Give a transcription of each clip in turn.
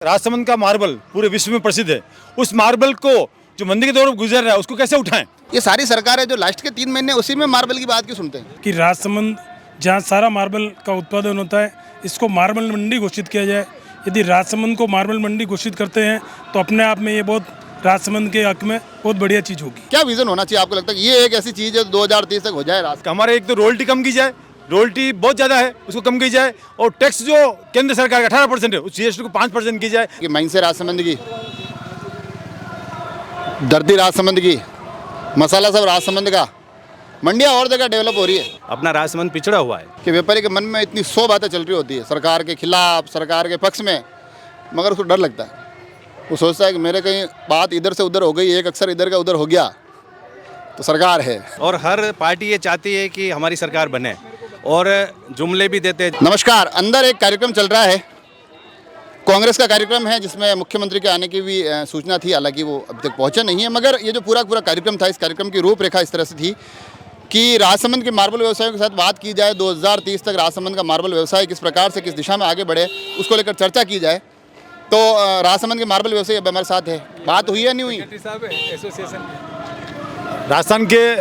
राजसमंद का मार्बल पूरे विश्व में प्रसिद्ध है। उस मार्बल को जो मंदी के दौर में गुजर रहा है उसको कैसे उठाएं? ये सारी सरकार है जो लास्ट के 3 महीने उसी में मार्बल की बात क्यों सुनते हैं? कि राजसमंद जहाँ सारा मार्बल का उत्पादन होता है इसको मार्बल मंडी घोषित किया जाए। यदि राजसमंद को मार्बल मंडी घोषित करते हैं तो अपने आप में ये बहुत राजसमंद के हक में बहुत बढ़िया चीज़ होगी। क्या विजन होना चाहिए आपको लगता है ये एक ऐसी चीज़ है 2030 तक हो जाए? हमारे एक तो रॉयल्टी कम की जाए, रॉयल्टी बहुत ज़्यादा है उसको कम की जाए, और टैक्स जो केंद्र सरकार का 18% है उस जीएसटी को 5% की जाए। कि माइन से राजसमंद की, दर्दी राजसमंद की, मसाला सब राजसमंद का, मंडियाँ और जगह डेवलप हो रही है। अपना राजसमंद पिछड़ा हुआ है कि व्यापारी के मन में इतनी 100 बातें चल रही होती है सरकार के खिलाफ, सरकार के पक्ष में, मगर उसको डर लगता है। वो सोचता है कि मेरे कहीं बात इधर से उधर हो गई, एक अक्सर इधर का उधर हो गया तो सरकार है। और हर पार्टी ये चाहती है कि हमारी सरकार बने और जुमले भी देते हैं। नमस्कार, अंदर एक कार्यक्रम चल रहा है, कांग्रेस का कार्यक्रम है जिसमें मुख्यमंत्री के आने की भी सूचना थी, हालांकि वो अभी तक पहुंचे नहीं है। मगर ये जो पूरा कार्यक्रम था, इस कार्यक्रम की रूपरेखा इस तरह से थी कि राजसमंद के मार्बल व्यवसायियों के साथ बात की जाए, 2030 तक राजसमंद का मार्बल व्यवसाय किस प्रकार से किस दिशा में आगे बढ़े उसको लेकर चर्चा की जाए। तो राजसमंद के मार्बल व्यवसायी अब हमारे साथ है, बात हुई है नहीं हुई? राजस्थान के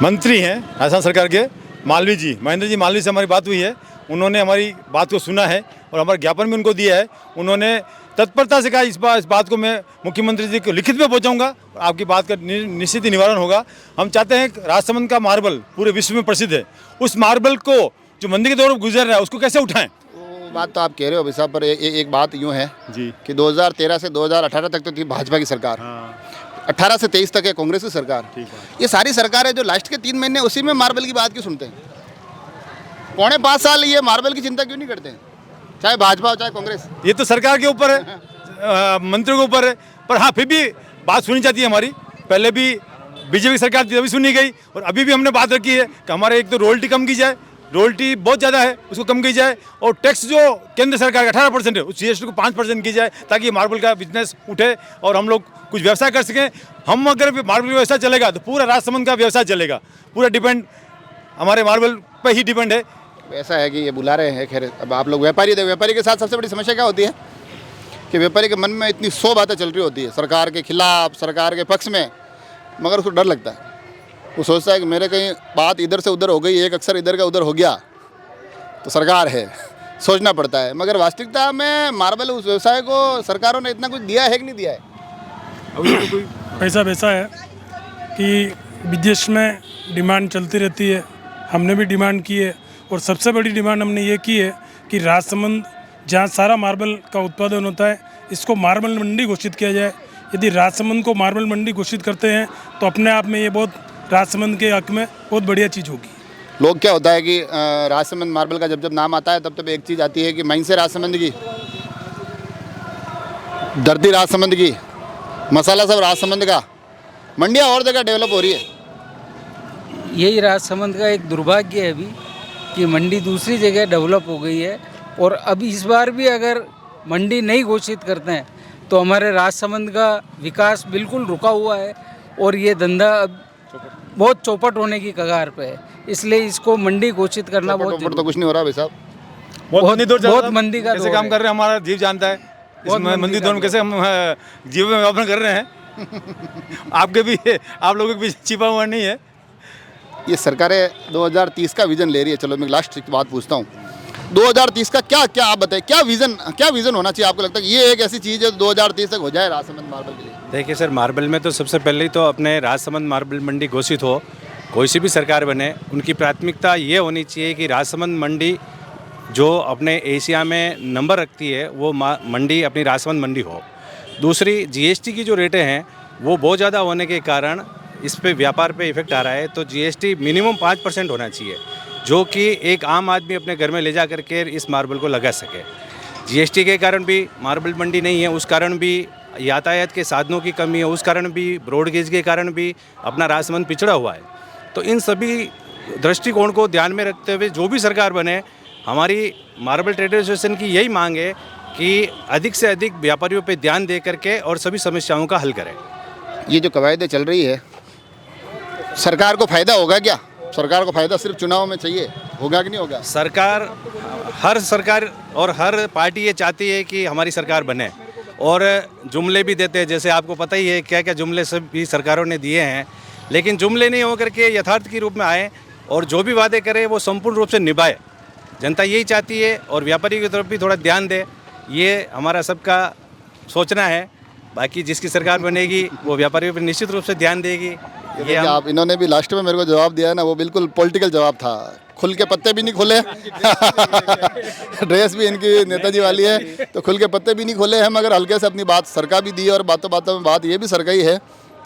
मंत्री हैं राजस्थान सरकार के, मालवीय जी, महेंद्र जी मालवीय से हमारी बात हुई है। उन्होंने हमारी बात को सुना है और हमारा ज्ञापन भी उनको दिया है। उन्होंने तत्परता से कहा इस बात को मैं मुख्यमंत्री जी को लिखित में पहुंचाऊंगा, आपकी बात का निश्चित ही निवारण होगा। हम चाहते हैं राजसमंद का मार्बल पूरे विश्व में प्रसिद्ध है। उस मार्बल को जो मंदी के दौर में गुजर रहा है उसको कैसे उठाएं? बात तो आप कह रहे हो भाई साहब, पर एक बात यूँ है जी कि 2013 से 2018 तक तो थी भाजपा की सरकार, 18 से 23 तक है कांग्रेस की सरकार। ये सारी सरकार है जो लास्ट के 3 महीने उसी में मार्बल की बात क्यों सुनते हैं? 4.5 साल ये मार्बल की चिंता क्यों नहीं करते हैं, चाहे भाजपा हो चाहे कांग्रेस? ये तो सरकार के ऊपर है, मंत्रियों के ऊपर है। पर हाँ, फिर भी बात सुनी जाती है हमारी। पहले भी बीजेपी सरकार थी तभी सुनी गई, और अभी भी हमने बात रखी है कि हमारे एक तो रॉयल्टी कम की जाए, रॉयल्टी बहुत ज़्यादा है उसको कम की जाए, और टैक्स जो केंद्र सरकार का 18% है उस जीएसटी को 5% की जाए, ताकि मार्बल का बिजनेस उठे और हम लोग कुछ व्यवसाय कर सकें। हम अगर मार्बल व्यवसाय चलेगा तो पूरा राजसमंद का व्यवसाय चलेगा, पूरा डिपेंड हमारे मार्बल पर ही डिपेंड है। ऐसा है कि ये बुला रहे हैं, खैर अब आप लोग व्यापारी थे, व्यापारी के साथ सबसे बड़ी समस्या क्या होती है कि व्यापारी के मन में इतनी 100 बातें चल रही होती है सरकार के खिलाफ, सरकार के पक्ष में, मगर उसको डर लगता है। वो सोचता है कि मेरे कहीं बात इधर से उधर हो गई, एक अक्सर इधर का उधर हो गया तो सरकार है, सोचना पड़ता है। मगर वास्तविकता में मार्बल उस व्यवसाय को सरकारों ने इतना कुछ दिया है कि नहीं दिया है? अभी तो कोई पैसा वैसा है कि विदेश में डिमांड चलती रहती है, हमने भी डिमांड की है, और सबसे बड़ी डिमांड हमने ये की है कि राजसमंद जहाँ सारा मार्बल का उत्पादन होता है इसको मार्बल मंडी घोषित किया जाए। यदि राजसमंद को मार्बल मंडी घोषित करते हैं तो अपने आप में ये बहुत राजसमंद के हक में बहुत बढ़िया चीज़ होगी। लोग क्या होता है कि राजसमंद मार्बल का जब नाम आता है तब एक चीज़ आती है कि माइन से राजसमंद की, दर्दी राजसमंद की, मसाला सब राजसमंद का, मंडियाँ और जगह डेवलप हो रही है। यही राजसमंद का एक दुर्भाग्य है अभी कि मंडी दूसरी जगह डेवलप हो गई है, और अभी इस बार भी अगर मंडी नहीं घोषित करते हैं तो हमारे राजसमंद का विकास बिल्कुल रुका हुआ है, और ये धंधा अब बहुत चौपट होने की कगार पे है। इसलिए इसको मंडी घोषित करना बहुत तो कुछ नहीं हो रहा भाई साहब, बहुत मंदी का कैसे काम कर रहे हैं, हमारा जीव जानता है इस मंदी दौर में कैसे हम जीव में व्यापार कर रहे हैं। आपके भी, आप लोगों के भी छिपा हुआ नहीं है। ये सरकारें 2030 का विजन ले रही है। चलो मैं लास्ट बात पूछता हूँ, 2030 का क्या आप बताएं, क्या विजन होना चाहिए आपको लगता है ये एक ऐसी चीज़ है 2030 तक हो जाए राजसमंद मार्बल के लिए? देखिए सर, मार्बल में तो सबसे पहले तो अपने राजसमंद मार्बल मंडी घोषित हो, कोई सी भी सरकार बने, उनकी प्राथमिकता ये होनी चाहिए कि राजसमंद मंडी जो अपने एशिया में नंबर रखती है वो मंडी अपनी राजसमंद मंडी हो। दूसरी, जीएसटी की जो रेटें हैं वो बहुत ज़्यादा होने के कारण इस पे व्यापार पे इफेक्ट आ रहा है, तो जीएसटी मिनिमम 5% होना चाहिए, जो कि एक आम आदमी अपने घर में ले जा करके इस मार्बल को लगा सके। जीएसटी के कारण भी मार्बल मंडी नहीं है, उस कारण भी यातायात के साधनों की कमी है, उस कारण भी ब्रॉडगेज के कारण भी अपना राजसमंद पिछड़ा हुआ है। तो इन सभी दृष्टिकोण को ध्यान में रखते हुए जो भी सरकार बने, हमारी मार्बल ट्रेड एसोसिएशन की यही मांग है कि अधिक से अधिक व्यापारियों पर ध्यान दे करके और सभी समस्याओं का हल करें। ये जो कवायदें चल रही है, सरकार को फ़ायदा होगा क्या? सरकार को फायदा सिर्फ चुनाव में चाहिए, होगा कि नहीं होगा? सरकार और हर पार्टी ये चाहती है कि हमारी सरकार बने, और जुमले भी देते हैं, जैसे आपको पता ही है क्या क्या जुमले सब भी सरकारों ने दिए हैं, लेकिन जुमले नहीं होकर के यथार्थ के रूप में आए और जो भी वादे करें वो संपूर्ण रूप से निभाए। जनता यही चाहती है, और व्यापारी की तरफ भी थोड़ा ध्यान दे, ये हमारा सबका सोचना है। बाकी जिसकी सरकार बनेगी वो व्यापारियों पर निश्चित रूप से ध्यान देगी। ये आप इन्होंने भी लास्ट में मेरे को जवाब दिया है ना, वो बिल्कुल पॉलिटिकल जवाब था, खुल के पत्ते भी नहीं खोले ड्रेस भी इनकी नेताजी वाली है, तो खुल के पत्ते भी नहीं खोले हैं, मगर हल्के से अपनी बात सरका भी दी, और बातों बातों में बात ये भी सरकाई है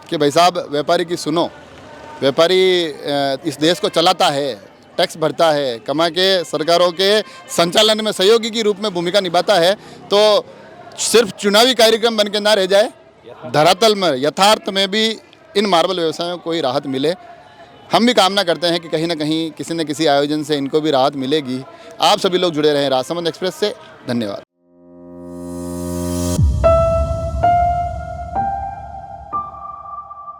कि भाई साहब व्यापारी की सुनो, व्यापारी इस देश को चलाता है, टैक्स भरता है, कमा के सरकारों के संचालन में सहयोगी के रूप में भूमिका निभाता है, तो सिर्फ चुनावी कार्यक्रम बन के ना रह जाए, धरातल में यथार्थ में भी इन मार्बल व्यवसायों को कोई राहत मिले। हम भी कामना करते हैं कि कहीं ना कहीं किसी न किसी आयोजन से इनको भी राहत मिलेगी। आप सभी लोग जुड़े रहें राजसमंद एक्सप्रेस से। धन्यवाद।